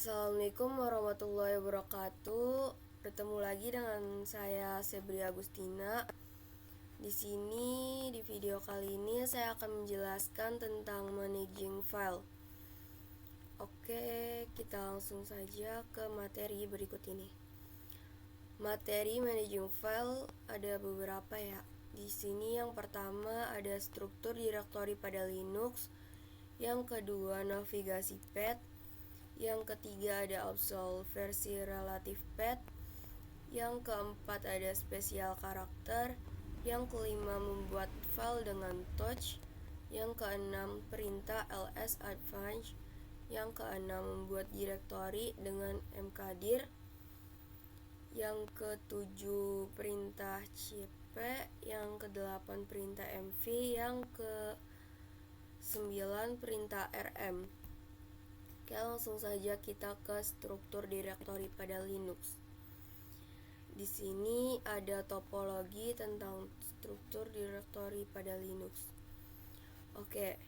Assalamualaikum warahmatullahi wabarakatuh. Bertemu lagi dengan saya Sebri Agustina. Di sini di video kali ini saya akan menjelaskan tentang managing file. Oke, kita langsung saja ke materi berikut ini. Materi managing file ada beberapa ya. Di sini yang pertama ada struktur direktori pada Linux, yang kedua navigasi path, yang ketiga ada absol versi relatif path, yang keempat ada spesial karakter, yang kelima membuat file dengan touch, yang keenam perintah ls advance, yang keenam membuat direktori dengan mkdir, yang ketujuh perintah cp, yang kedelapan perintah mv, yang ke-9 perintah rm. Oke, langsung saja kita ke struktur direktori pada Linux. Di sini ada topologi tentang struktur direktori pada Linux. Oke.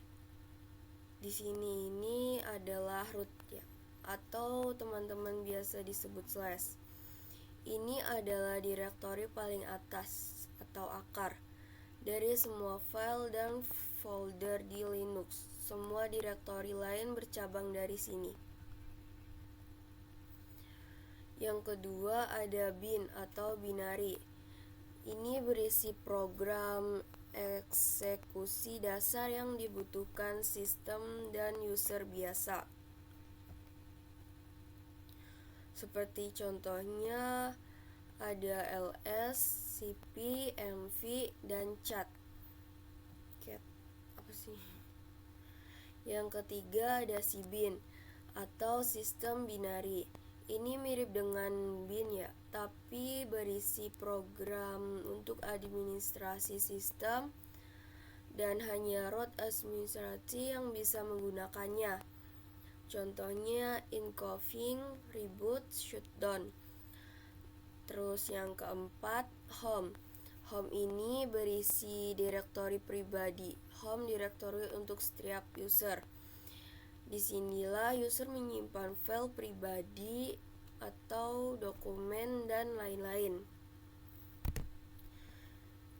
Di sini ini adalah root ya, atau teman-teman biasa disebut slash. Ini adalah direktori paling atas atau akar dari semua file dan folder di Linux. Semua direktori lain bercabang dari sini. Yang kedua ada bin atau binary. Ini berisi program eksekusi dasar yang dibutuhkan sistem dan user biasa. Seperti contohnya ada ls, cp, mv, dan cat. Apa sih? Yang ketiga ada cbin atau sistem binary. Ini mirip dengan bin ya, tapi berisi program untuk administrasi sistem dan hanya root administrasi yang bisa menggunakannya. Contohnya incoming, reboot, shutdown. Terus yang keempat home. Home ini berisi direktori pribadi. Home direktori untuk setiap user. Disinilah user menyimpan file pribadi atau dokumen dan lain-lain.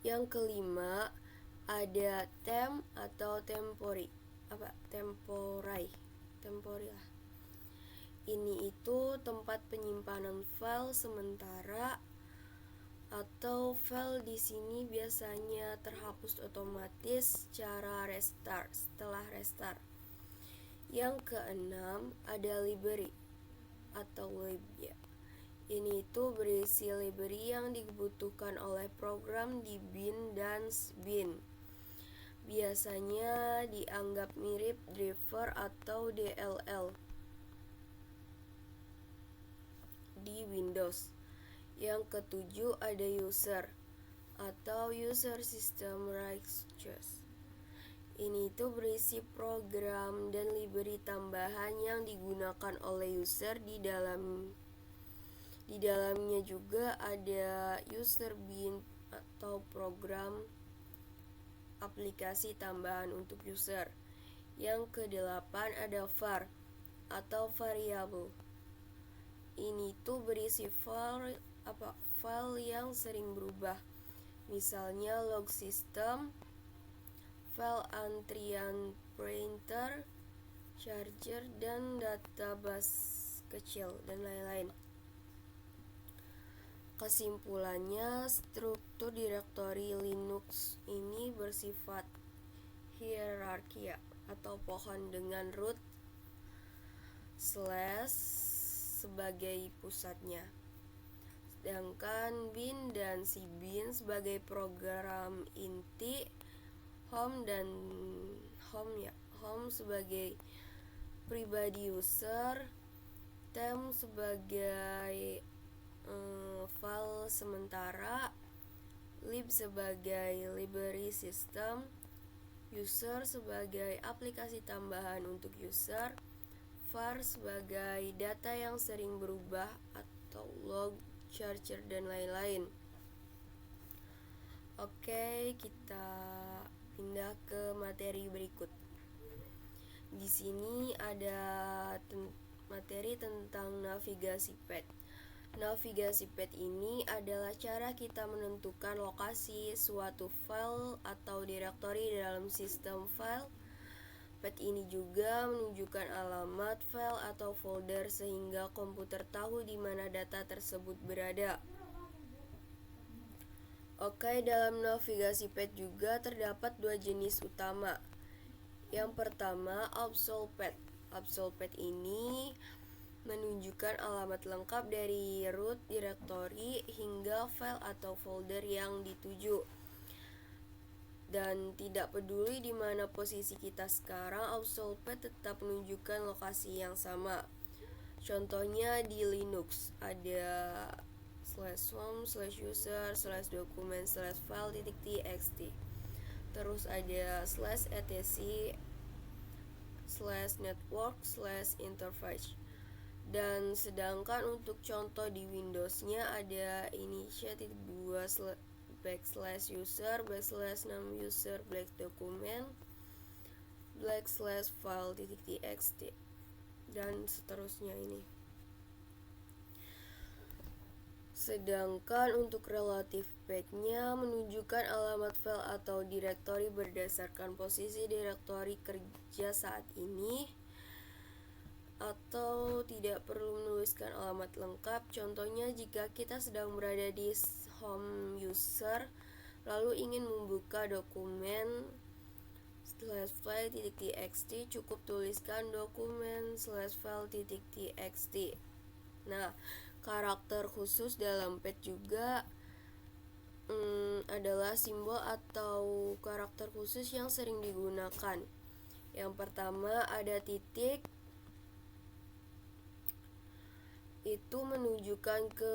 Yang kelima ada temp atau temporary lah. Ini itu tempat penyimpanan file sementara atau file di sini biasanya terhapus otomatis secara setelah restart. Yang keenam ada library atau lib ya. Ini itu berisi library yang dibutuhkan oleh program di bin dan bin. Biasanya dianggap mirip driver atau DLL di Windows. Yang ketujuh ada user atau user system registers. Ini itu berisi program dan library tambahan yang digunakan oleh user di dalamnya juga ada user bin atau program aplikasi tambahan untuk user. Yang kedelapan ada var atau variable. Ini tuh berisi file yang sering berubah. Misalnya log system, file antrian printer, charger, dan database kecil, dan lain-lain. Kesimpulannya, struktur direktori Linux ini bersifat hierarki atau pohon dengan root slash sebagai pusatnya. Sedangkan bin dan cbin sebagai program inti, home sebagai pribadi user, temp sebagai file sementara, lib sebagai library system, user sebagai aplikasi tambahan untuk user, var sebagai data yang sering berubah atau log, charger, dan lain-lain. Oke, kita pindah ke materi berikut. Di sini ada materi tentang navigasi pet. Navigasi pet ini adalah cara kita menentukan lokasi suatu file atau direktori dalam sistem file. Pet ini juga menunjukkan alamat file atau folder sehingga komputer tahu di mana data tersebut berada. Oke, dalam navigasi pet juga terdapat dua jenis utama. Yang pertama, absol pet. Absol pet ini menunjukkan alamat lengkap dari root directory hingga file atau folder yang dituju. Dan tidak peduli di mana posisi kita sekarang, absol pet tetap menunjukkan lokasi yang sama. Contohnya di Linux ada /home/user/document/file.txt. Terus ada /etc/network/interface. Dan sedangkan untuk contoh di Windows-nya ada //user//num/user/document/file.txt dan seterusnya ini. Sedangkan untuk relative pet-nya menunjukkan alamat file atau direktori berdasarkan posisi direktori kerja saat ini, atau tidak perlu menuliskan alamat lengkap. Contohnya jika kita sedang berada di home user lalu ingin membuka dokumen /file.txt, cukup tuliskan dokumen/file.txt. Nah, karakter khusus dalam pet juga adalah simbol atau karakter khusus yang sering digunakan. Yang pertama ada titik, itu menunjukkan ke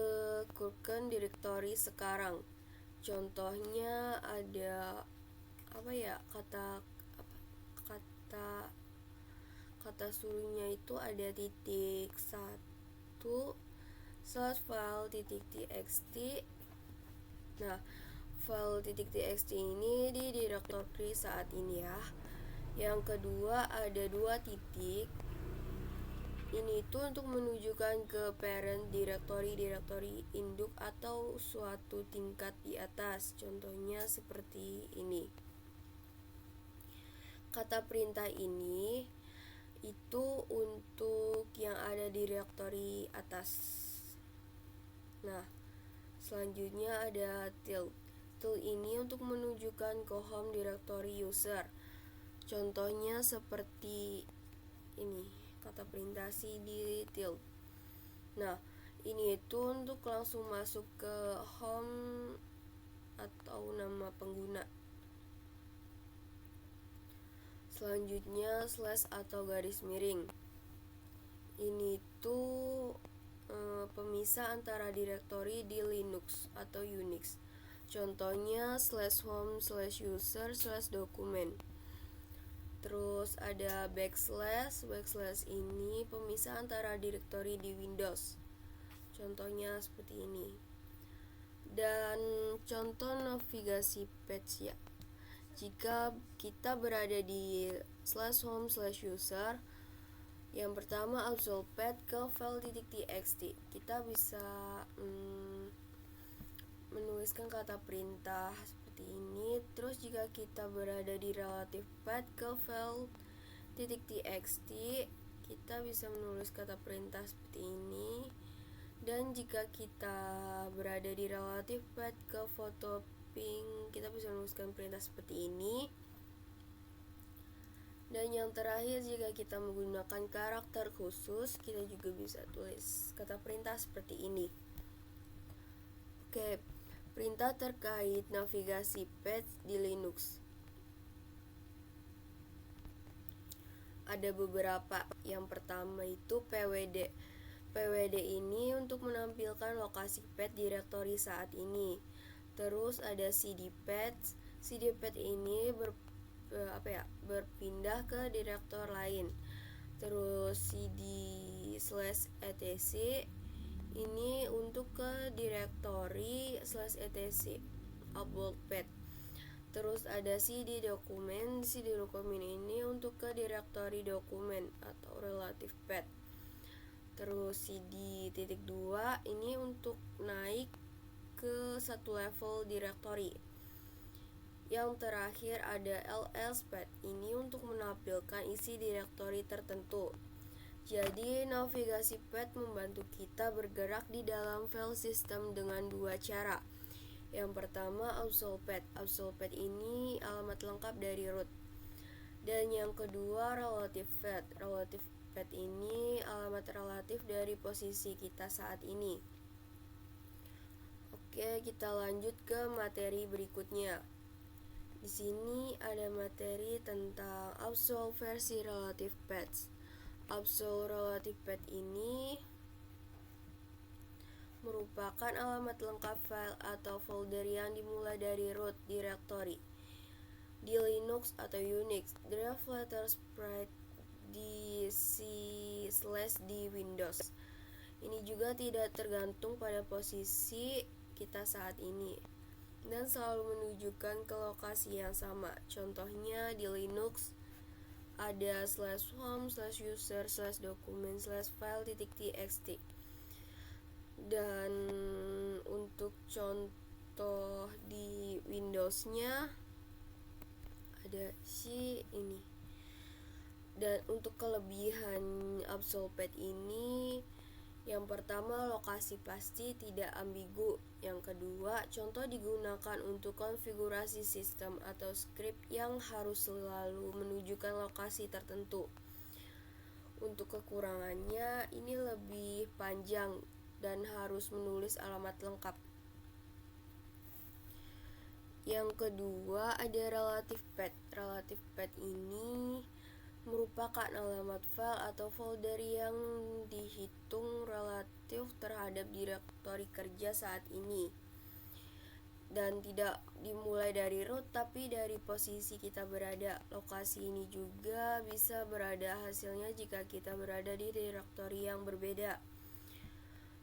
current directory sekarang. Contohnya ada kata suruhnya itu ada titik 1/file.txt. Nah, file.txt ini di direktori saat ini ya. Yang kedua ada dua titik. Ini itu untuk menunjukkan ke parent direktori induk atau suatu tingkat di atas. Contohnya seperti ini. Kata perintah ini itu untuk yang ada di direktori atas. Nah, selanjutnya ada tilde. Tilde ini untuk menunjukkan ke home directory user. Contohnya seperti ini. Kata perintah cd tilde. Nah, ini itu untuk langsung masuk ke home atau nama pengguna. Selanjutnya slash atau garis miring. Ini itu pemisah antara direktori di Linux atau Unix. Contohnya /home/user/document. Terus ada backslash ini pemisah antara direktori di Windows. Contohnya seperti ini. Dan contoh navigasi pet ya. Jika kita berada di /home/user, yang pertama absol pet ke file.txt. Kita bisa menuliskan kata perintah seperti ini. Terus jika kita berada di relative pet ke file.txt, kita bisa menulis kata perintah seperti ini. Dan jika kita berada di relative pet ke photo ping, kita bisa menuliskan perintah seperti ini. Dan yang terakhir, jika kita menggunakan karakter khusus, kita juga bisa tulis kata perintah seperti ini. Oke, perintah terkait navigasi pet di Linux. Ada beberapa. Yang pertama itu pwd. Pwd ini untuk menampilkan lokasi pet direktori saat ini. Terus ada cdpet. Cdpet ini berpindah ke direktor lain. Terus cd/etc ini untuk ke direktori /etc upload pet. Terus ada cd dokumen. Cd dokumen ini untuk ke direktori dokumen atau relative pet. Terus CD.2 ini untuk naik ke satu level directory. Yang terakhir ada lspath, ini untuk menampilkan isi directory tertentu. Jadi navigasi path membantu kita bergerak di dalam file system dengan dua cara. Yang pertama absol path. Absol path ini alamat lengkap dari root. Dan yang kedua relative path. Relative path ini alamat relatif dari posisi kita saat ini. Oke, kita lanjut ke materi berikutnya. Di sini ada materi tentang absol versi relative paths. Absol relative path ini merupakan alamat lengkap file atau folder yang dimulai dari root directory. Di Linux atau Unix, draft letter spread di C/D Windows. Ini juga tidak tergantung pada posisi kita saat ini dan selalu menunjukkan ke lokasi yang sama. Contohnya di Linux ada /home/user/document/file.txt. Dan untuk contoh di Windows-nya ada ini. Dan untuk kelebihan absol path ini, yang pertama lokasi pasti tidak ambigu. Yang kedua, contoh digunakan untuk konfigurasi sistem atau script yang harus selalu menunjukkan lokasi tertentu. Untuk kekurangannya, ini lebih panjang dan harus menulis alamat lengkap. Yang kedua ada relative path. Relative path ini merupakan alamat file atau folder yang dihitung relatif terhadap direktori kerja saat ini, dan tidak dimulai dari root tapi dari posisi kita berada. Lokasi ini juga bisa berada hasilnya jika kita berada di direktori yang berbeda.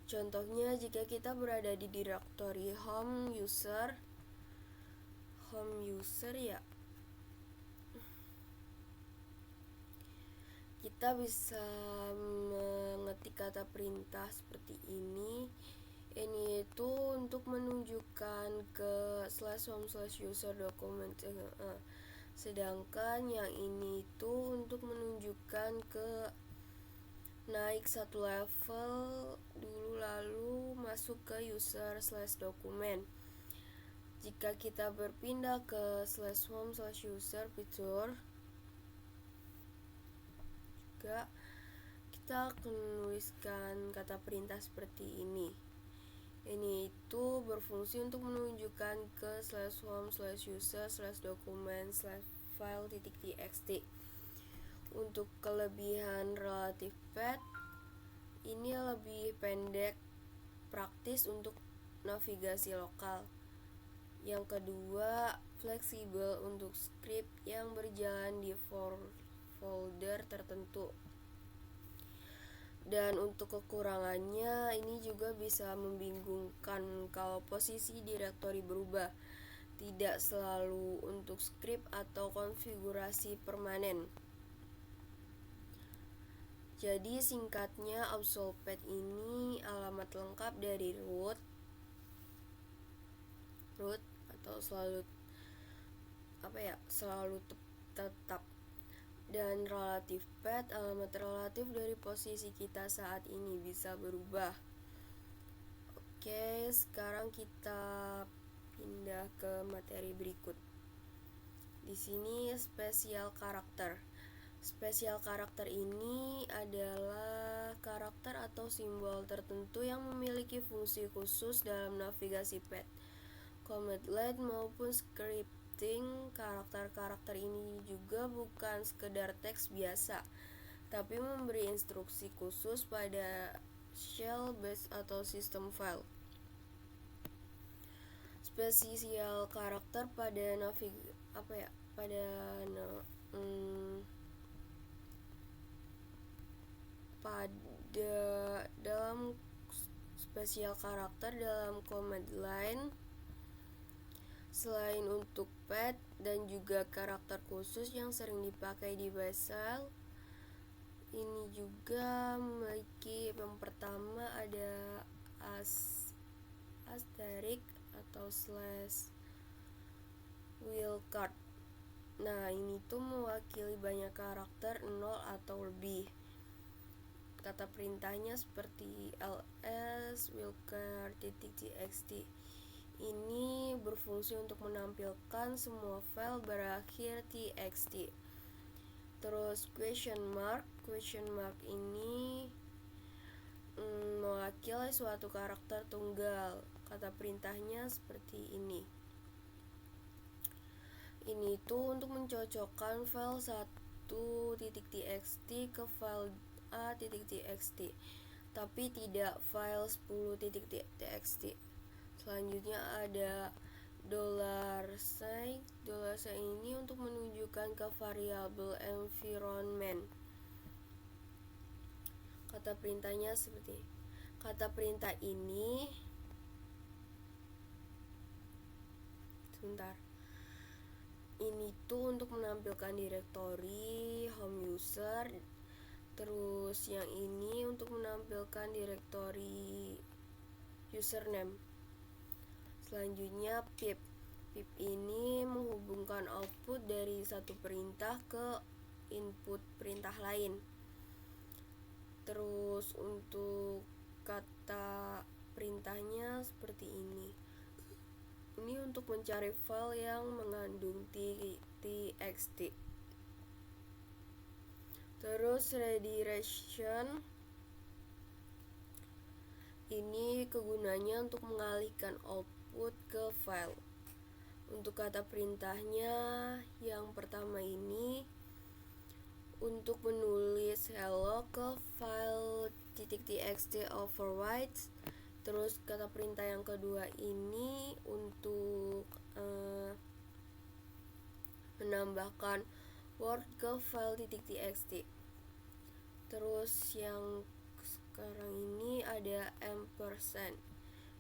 Contohnya jika kita berada di direktori home user ya, kita bisa mengetik kata perintah seperti ini. Ini itu untuk menunjukkan ke /home/user document. Sedangkan yang ini itu untuk menunjukkan ke naik satu level dulu lalu masuk ke user/document. Jika kita berpindah ke /home/user fitur, juga kita akan menuliskan kata perintah seperti ini. Ini itu berfungsi untuk menunjukkan ke /home/user/document/file.txt. Untuk kelebihan relative path, ini lebih pendek, praktis untuk navigasi lokal. Yang kedua, fleksibel untuk script yang berjalan di folder tertentu. Dan untuk kekurangannya, ini juga bisa membingungkan kalau posisi direktori berubah, tidak selalu untuk script atau konfigurasi permanen. Jadi singkatnya, absol path ini alamat lengkap dari root atau selalu tetap. Dan relative path alamat relatif dari posisi kita saat ini, bisa berubah. Oke, sekarang kita pindah ke materi berikut. Di sini spesial karakter. Spesial karakter ini adalah karakter atau simbol tertentu yang memiliki fungsi khusus dalam navigasi path, command line maupun scripting. Karakter-karakter ini juga bukan sekedar teks biasa, tapi memberi instruksi khusus pada shell base atau sistem file. Spesial karakter pada dalam spesial karakter dalam command line, selain untuk path dan juga karakter khusus yang sering dipakai di Basel, ini juga juga memiliki, yang pertama ada asterisk atau slash wildcard. Nah, ini tuh mewakili banyak karakter 0 atau lebih. Kata perintahnya seperti ls wildcard.txt. Ini berfungsi untuk menampilkan semua file berakhir txt. Terus question mark ini mewakili suatu karakter tunggal. Kata perintahnya seperti ini. Ini tuh untuk mencocokkan file 1.txt ke file a.txt, tapi tidak file 10.txt. Selanjutnya ada $sign ini untuk menunjukkan ke variabel environment. Kata perintahnya seperti kata perintah ini ini tuh untuk menampilkan direktori home user. Terus yang ini untuk menampilkan direktori username. Selanjutnya pip ini menghubungkan output dari satu perintah ke input perintah lain. Terus untuk kata perintahnya seperti ini. Ini untuk mencari file yang mengandung txt. Terus redirection ini kegunaannya untuk mengalihkan output ke file. Untuk kata perintahnya yang pertama ini untuk menulis hello ke file .txt overwrites. Terus kata perintah yang kedua ini untuk menambahkan word ke file .txt. Terus yang sekarang ini ada ampersand.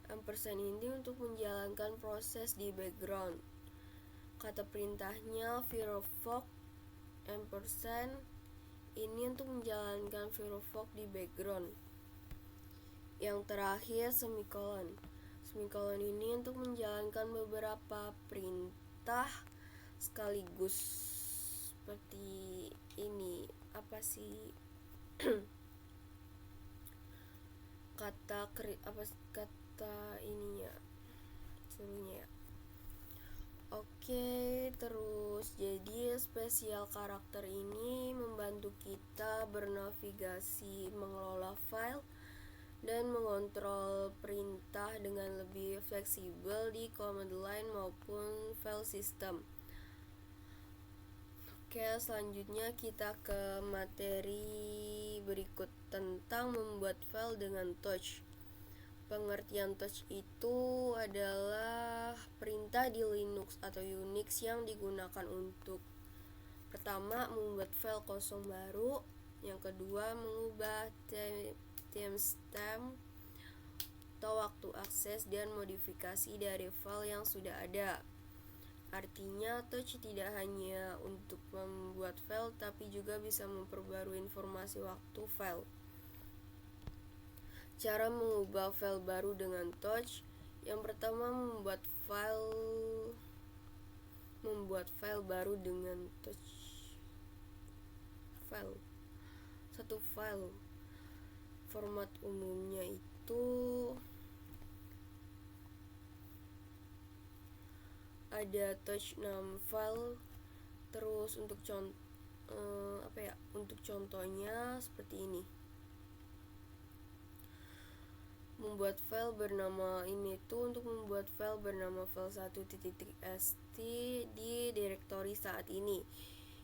Ampersand ini untuk menjalankan proses di background. Kata perintahnya firefox ampersand ini untuk menjalankan firefox di background. Yang terakhir semikolon. Semikolon ini untuk menjalankan beberapa perintah sekaligus. Seperti ini, apa sih? kata ininya suruhnya ya. Oke, terus jadi spesial karakter ini membantu kita bernavigasi, mengelola file dan mengontrol perintah dengan lebih fleksibel di command line maupun file system. Oke, selanjutnya kita ke materi berikut tentang membuat file dengan touch. Pengertian touch itu adalah perintah di Linux atau Unix yang digunakan untuk pertama membuat file kosong baru, yang kedua mengubah timestamp atau waktu akses dan modifikasi dari file yang sudah ada. Artinya touch tidak hanya untuk membuat file tapi juga bisa memperbarui informasi waktu file. Cara mengubah file baru dengan touch. Yang pertama membuat file baru dengan touch. Satu file. Format umumnya itu ada touch name file. Terus untuk untuk contohnya seperti ini. Membuat file bernama ini tuh untuk membuat file bernama file1.txt di direktori saat ini.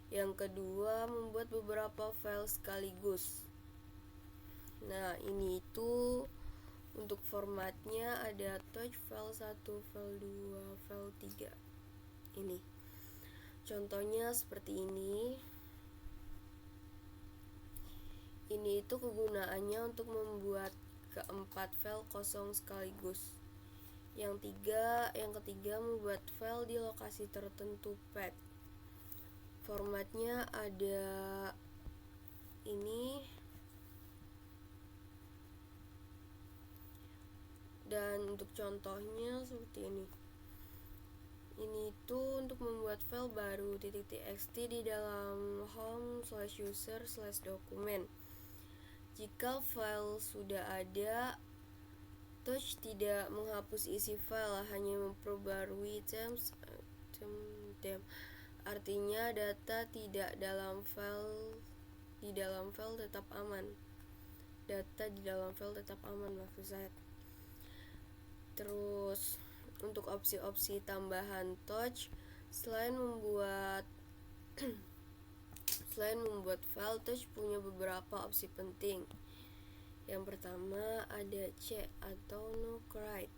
Yang kedua membuat beberapa file sekaligus. Nah, ini itu untuk formatnya ada touch file 1, file 2, file 3. Ini. Contohnya seperti ini. Ini itu kegunaannya untuk membuat keempat file kosong sekaligus. Yang ketiga membuat file di lokasi tertentu path. Formatnya ada ini. untuk contohnya seperti ini. Ini tuh untuk membuat file baru .txt di dalam home/user/dokumen. Jika file sudah ada, Touch tidak menghapus isi file, hanya memperbarui them. Artinya data tidak dalam file tetap aman. Data di dalam file tetap aman maksud saya. Terus untuk opsi-opsi tambahan Touch, selain membuat file, Touch punya beberapa opsi penting. Yang pertama ada C atau no write.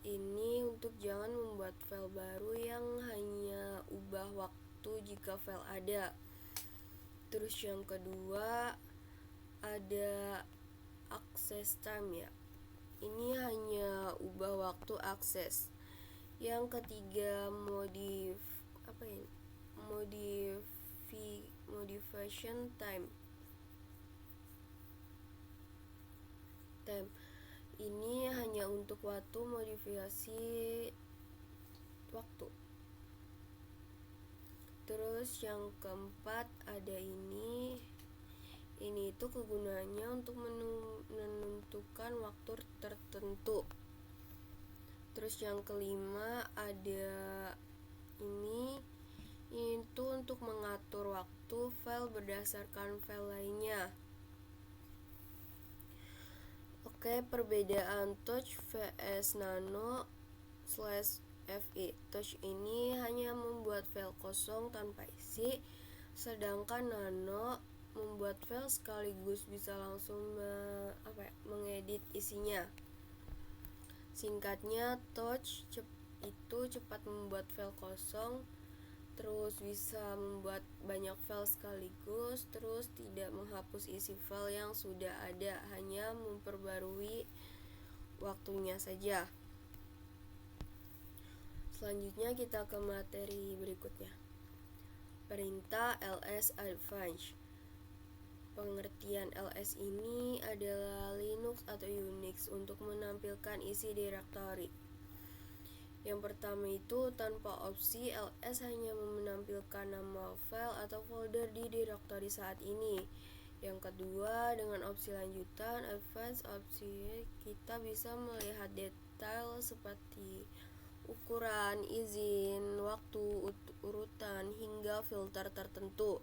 Ini untuk jangan membuat file baru yang hanya ubah waktu jika file ada. Terus yang kedua ada access time ya. Ini hanya ubah waktu akses. Yang ketiga modification time. Ini hanya untuk waktu modifikasi waktu. Terus yang keempat ada ini itu kegunaannya untuk menentukan waktu tertentu. Terus yang kelima ada ini itu untuk mengatur waktu file berdasarkan file lainnya. Oke, perbedaan Touch vs Nano/FE. Touch ini hanya membuat file kosong tanpa isi, sedangkan Nano membuat file sekaligus bisa langsung mengedit isinya. Singkatnya, Touch itu cepat membuat file kosong, terus bisa membuat banyak file sekaligus, terus tidak menghapus isi file yang sudah ada, hanya memperbarui waktunya saja. Selanjutnya kita ke materi berikutnya. Perintah ls advanced. Pengertian ls ini adalah Linux atau Unix untuk menampilkan isi direktori. Yang pertama itu tanpa opsi, ls hanya menampilkan nama file atau folder di direktori saat ini. Yang kedua, dengan opsi lanjutan advanced opsi, kita bisa melihat detail seperti ukuran, izin, waktu, urutan, hingga filter tertentu.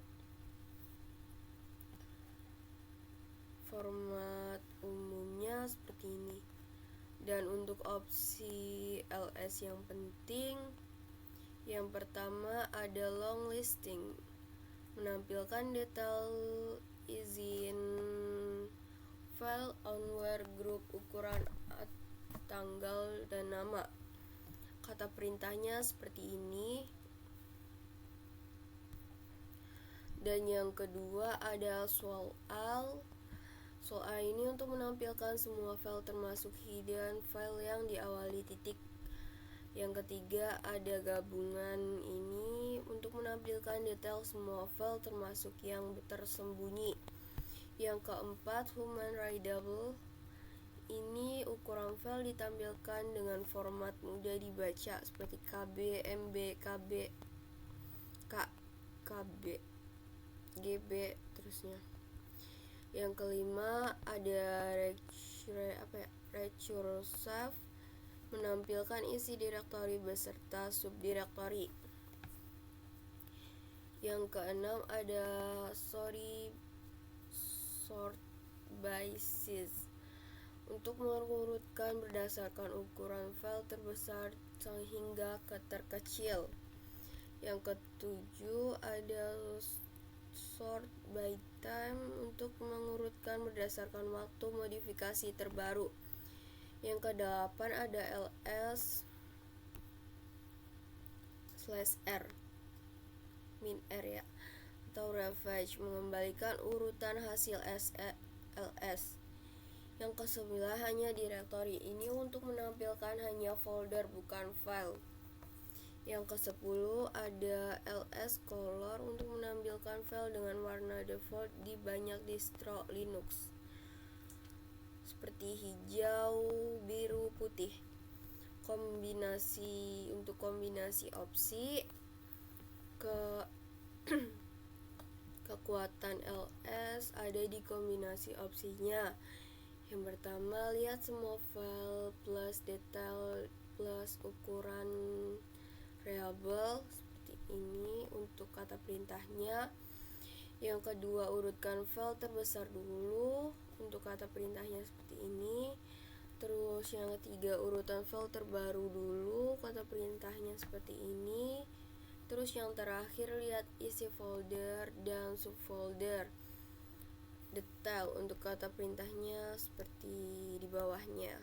Format umumnya seperti ini. Dan untuk opsi ls yang penting, yang pertama ada long listing, menampilkan detail izin file, onware, group, ukuran, tanggal, dan nama. Kata perintahnya seperti ini. Dan yang kedua ada soal. Soal ini untuk menampilkan semua file termasuk hidden file yang diawali titik. Yang ketiga ada gabungan, ini untuk menampilkan detail semua file termasuk yang tersembunyi. Yang keempat human readable, ini ukuran file ditampilkan dengan format mudah dibaca seperti KB, MB, KB, KB, GB, terusnya. Yang kelima ada recursive, menampilkan isi direktori beserta subdirektori. Yang keenam ada sort by size, untuk mengurutkan berdasarkan ukuran file terbesar hingga ke terkecil. Yang ketujuh ada sort by time, untuk mengurutkan berdasarkan waktu modifikasi terbaru. Yang kedelapan ada ls/r min r ya, atau ravage, mengembalikan urutan hasil ls. Yang kesembilan hanya direktori, ini untuk menampilkan hanya folder bukan file. Yang ke-10 ada ls color, untuk menampilkan file dengan warna default di banyak distro Linux. seperti hijau, biru, putih. Untuk kombinasi opsi ke kekuatan LS ada di kombinasi opsinya. Yang pertama, lihat semua file plus detail plus ukuran variabel seperti ini untuk kata perintahnya. Yang kedua, urutkan file terbesar dulu untuk kata perintahnya seperti ini. Terus yang ketiga, urutan file terbaru dulu, kata perintahnya seperti ini. Terus yang terakhir, lihat isi folder dan subfolder. Detail untuk kata perintahnya seperti di bawahnya.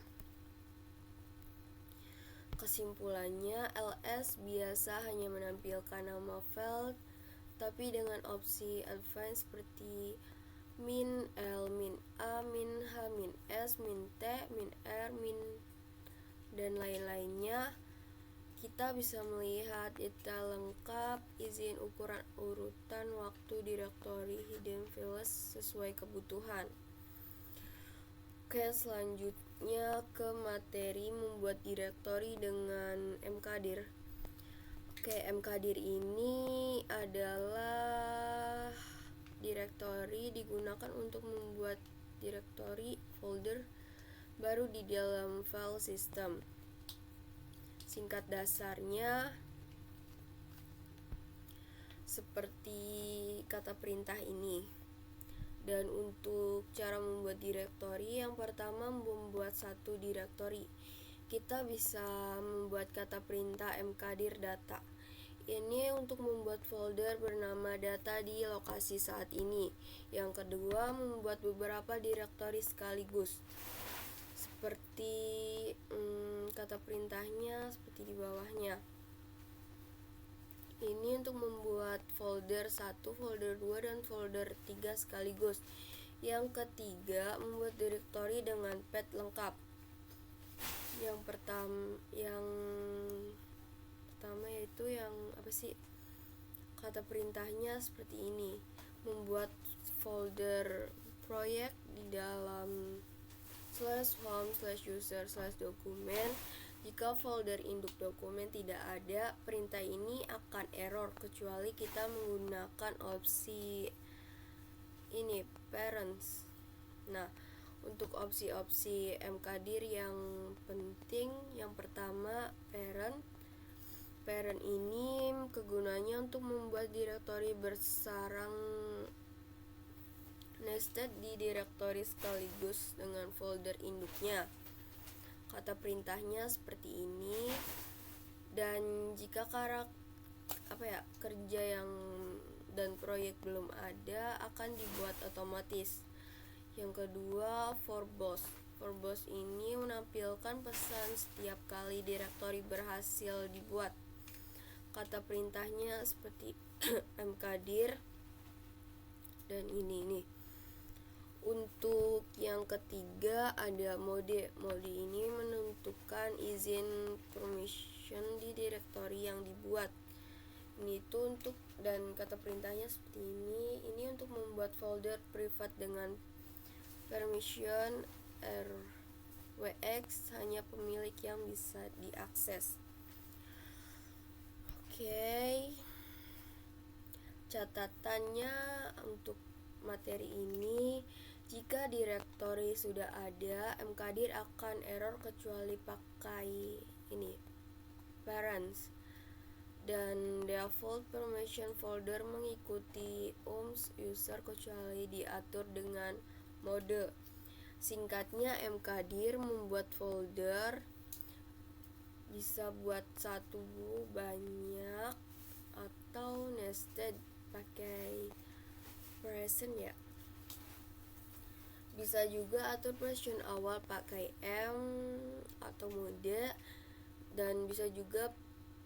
Kesimpulannya, ls biasa hanya menampilkan nama file, tapi dengan opsi advance seperti min L, min A, min H, min S, min T, min R, min dan lain-lainnya, kita bisa melihat detail lengkap, izin, ukuran, urutan, waktu, direktori, hidden files sesuai kebutuhan. Oke, selanjutnya ke materi membuat direktori dengan mkdir. Oke, mkdir ini adalah direktori digunakan untuk membuat direktori folder baru di dalam file system. Singkat dasarnya seperti kata perintah ini. Dan untuk cara membuat direktori, yang pertama membuat satu direktori. Kita bisa membuat kata perintah mkdir data. Ini untuk membuat folder bernama data di lokasi saat ini. Yang kedua, membuat beberapa direktori sekaligus. Seperti kata perintahnya seperti di bawahnya. Ini untuk membuat folder 1, folder 2, dan folder 3 sekaligus. Yang ketiga, membuat direktori dengan path lengkap. Yang pertama yaitu kata perintahnya seperti ini. Membuat folder proyek di dalam /home/user/dokumen. Jika folder induk dokumen tidak ada, perintah ini akan error kecuali kita menggunakan opsi ini, parents. Nah, untuk opsi-opsi mkdir yang penting, yang pertama parent ini kegunaannya untuk membuat direktori bersarang nested di direktori sekaligus dengan folder induknya. Kata perintahnya seperti ini. Dan jika kerja dan proyek belum ada, akan dibuat otomatis. Yang kedua, for boss ini menampilkan pesan setiap kali direktori berhasil dibuat. Kata perintahnya seperti mkdir dan ini nih. Untuk yang ketiga ada mode ini menentukan izin permission di direktori yang dibuat. Ini itu dan kata perintahnya seperti ini untuk membuat folder privat dengan permission RWX, hanya pemilik yang bisa diakses. Oke. Catatannya untuk materi ini, jika direktori sudah ada, mkdir akan error kecuali pakai ini, parents. Dan default permission folder mengikuti user kecuali diatur dengan mode. Singkatnya, mkdir membuat folder bisa buat satu, banyak, atau nested pakai present ya. Bisa juga atur version awal pakai M atau mode, dan bisa juga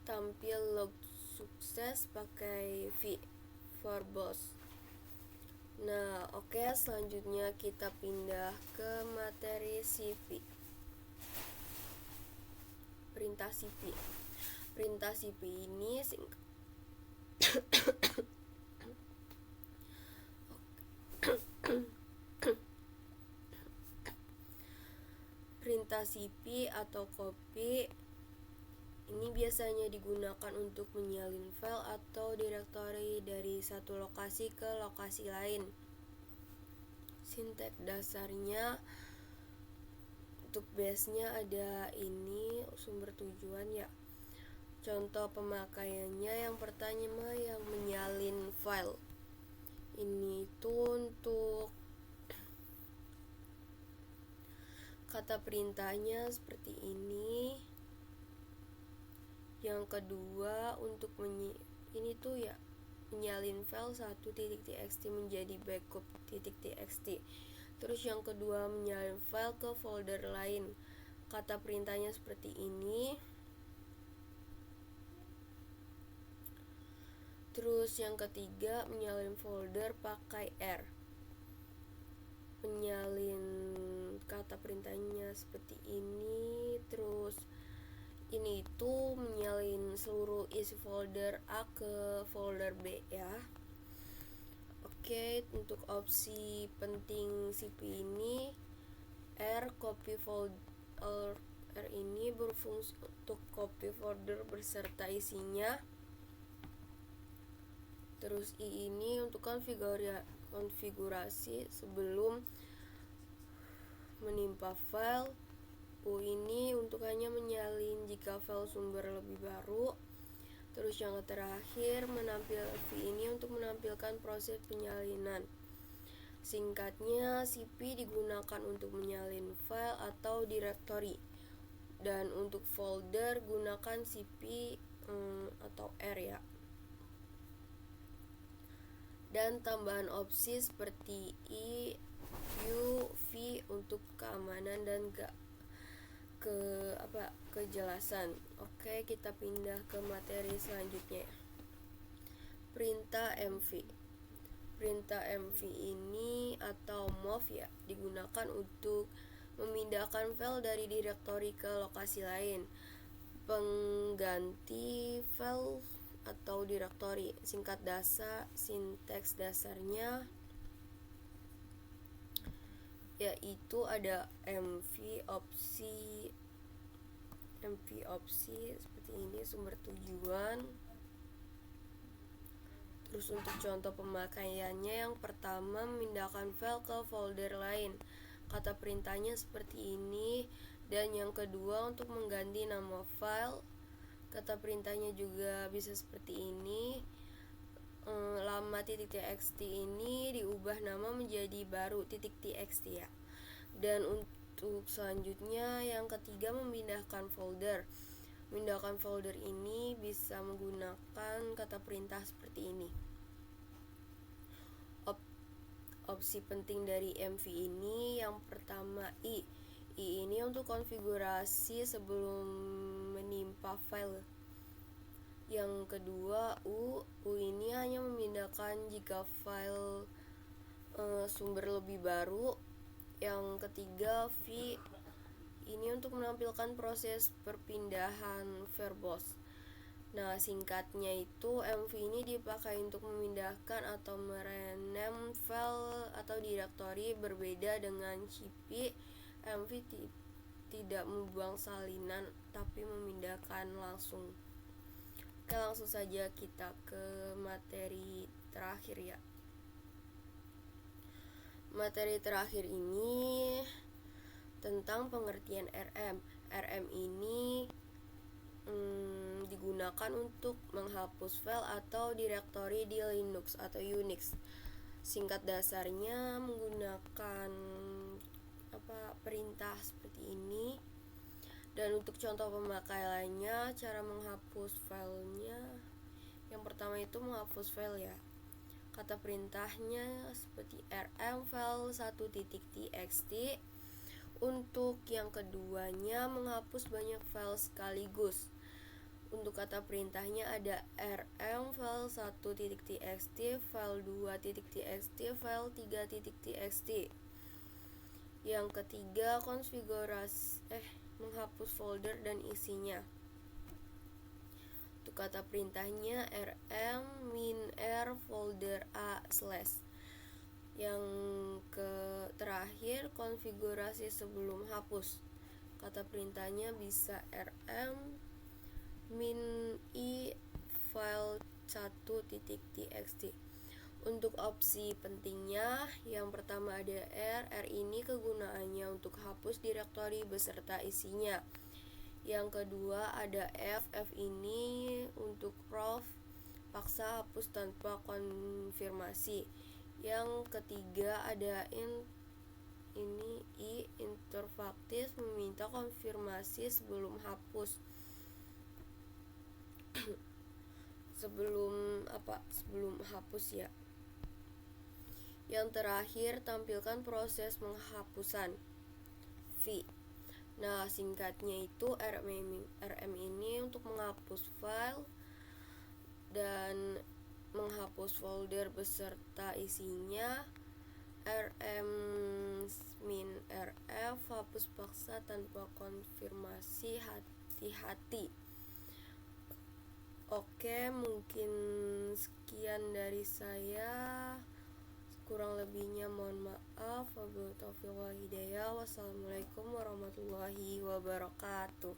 tampil log sukses pakai V for boss. Nah, oke, selanjutnya kita pindah ke materi CV. Perintah CV. Perintah CV ini perintah cp atau copy ini biasanya digunakan untuk menyalin file atau direktori dari satu lokasi ke lokasi lain. Sinteks dasarnya untuk base-nya ada ini sumber tujuan ya. Contoh pemakaiannya yang pertama yang menyalin file. Ini itu untuk kata perintahnya seperti ini. Yang kedua untuk ini tuh ya menyalin file 1.txt menjadi backup.txt. Terus yang kedua menyalin file ke folder lain. Kata perintahnya seperti ini. Terus yang ketiga menyalin folder pakai R. Menyalin kata perintahnya seperti ini. Terus ini itu menyalin seluruh isi folder A ke folder B ya. Oke, untuk opsi penting cp ini R copy folder. R ini berfungsi untuk copy folder beserta isinya. Terus I ini untuk konfigurasi sebelum menimpa file. U ini untuk hanya menyalin jika file sumber lebih baru. Terus yang terakhir V ini untuk menampilkan proses penyalinan. Singkatnya, cp digunakan untuk menyalin file atau direktori. Dan untuk folder gunakan cp atau R ya. Dan tambahan opsi seperti I, U, V untuk keamanan dan kejelasan. Oke, kita pindah ke materi selanjutnya. Perintah mv. Perintah mv ini atau mov ya digunakan untuk memindahkan file dari direktori ke lokasi lain. Pengganti file atau direktori. Sinteks dasarnya yaitu ada mv opsi seperti ini sumber tujuan. Terus untuk contoh pemakaiannya yang pertama memindahkan file ke folder lain. Kata perintahnya seperti ini. Dan yang kedua untuk mengganti nama file. Kata perintahnya juga bisa seperti ini. Lama.txt ini diubah nama menjadi baru.txt ya. Dan untuk selanjutnya yang ketiga memindahkan folder. Memindahkan folder ini bisa menggunakan kata perintah seperti ini. Opsi penting dari mv ini yang pertama I ini untuk konfigurasi sebelum menimpa file. Yang kedua U ini hanya memindahkan jika file sumber lebih baru. Yang ketiga V ini untuk menampilkan proses perpindahan verbose. Nah, singkatnya itu mv ini dipakai untuk memindahkan atau merename file atau direktori. Berbeda dengan cp, mv tidak membuang salinan tapi memindahkan langsung. Oke, langsung saja kita ke materi terakhir ya. Materi terakhir ini tentang pengertian RM. RM ini digunakan untuk menghapus file atau direktori di Linux atau Unix. Singkat dasarnya menggunakan perintah seperti ini. Dan untuk contoh pemakaiannya, cara menghapus filenya yang pertama itu menghapus file ya. Kata perintahnya seperti rm file 1.txt. Untuk yang keduanya menghapus banyak file sekaligus. Untuk kata perintahnya ada rm file 1.txt, file 2.txt, file 3.txt. Yang ketiga konfigurasi menghapus folder dan isinya. Untuk kata perintahnya rm-r folder a/. Yang terakhir konfigurasi sebelum hapus. Kata perintahnya bisa rm min I file 1.txt. Untuk opsi pentingnya, yang pertama ada R ini kegunaannya untuk hapus direktori beserta isinya. Yang kedua ada F ini untuk proof, paksa hapus tanpa konfirmasi. Yang ketiga ada I interfaktis, meminta konfirmasi sebelum hapus. sebelum hapus ya. Yang terakhir, tampilkan proses penghapusan V. Nah, singkatnya itu RM ini untuk menghapus file dan menghapus folder beserta isinya. RM min RF hapus paksa tanpa konfirmasi, hati-hati. Oke, mungkin sekian dari saya. Kurang lebihnya mohon maaf. Wabillahi taufiq wal hidayah. Wassalamualaikum warahmatullahi wabarakatuh.